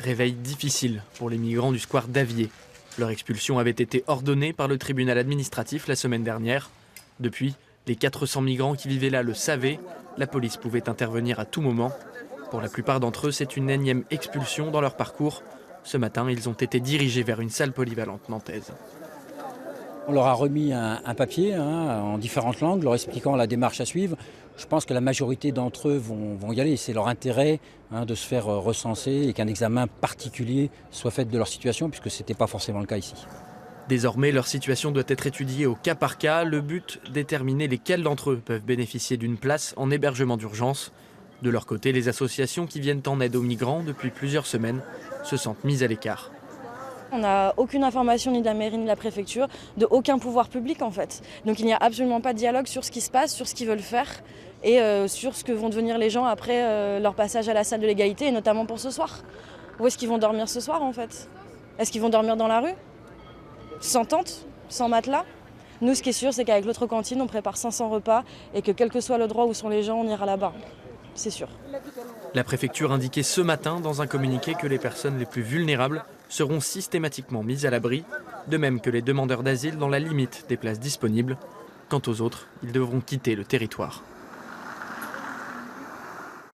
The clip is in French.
Réveil difficile pour les migrants du square d'Avier. Leur expulsion avait été ordonnée par le tribunal administratif la semaine dernière. Depuis, les 400 migrants qui vivaient là le savaient, la police pouvait intervenir à tout moment. Pour la plupart d'entre eux, c'est une énième expulsion dans leur parcours. Ce matin, ils ont été dirigés vers une salle polyvalente nantaise. On leur a remis un papier en différentes langues, leur expliquant la démarche à suivre. Je pense que la majorité d'entre eux vont y aller. C'est leur intérêt de se faire recenser et qu'un examen particulier soit fait de leur situation, puisque ce n'était pas forcément le cas ici. Désormais, leur situation doit être étudiée au cas par cas. Le but, déterminer lesquels d'entre eux peuvent bénéficier d'une place en hébergement d'urgence. De leur côté, les associations qui viennent en aide aux migrants depuis plusieurs semaines se sentent mises à l'écart. On n'a aucune information ni de la mairie ni de la préfecture, de aucun pouvoir public en fait. Donc il n'y a absolument pas de dialogue sur ce qui se passe, sur ce qu'ils veulent faire et sur ce que vont devenir les gens après leur passage à la salle de l'égalité, et notamment pour ce soir. Où est-ce qu'ils vont dormir ce soir en fait? Est-ce qu'ils vont dormir dans la rue? Sans tente? Sans matelas? Nous, ce qui est sûr, c'est qu'avec l'autre cantine, on prépare 500 repas et que quel que soit le droit où sont les gens, on ira là-bas. C'est sûr. La préfecture indiquait ce matin dans un communiqué que les personnes les plus vulnérables seront systématiquement mises à l'abri, de même que les demandeurs d'asile dans la limite des places disponibles. Quant aux autres, ils devront quitter le territoire.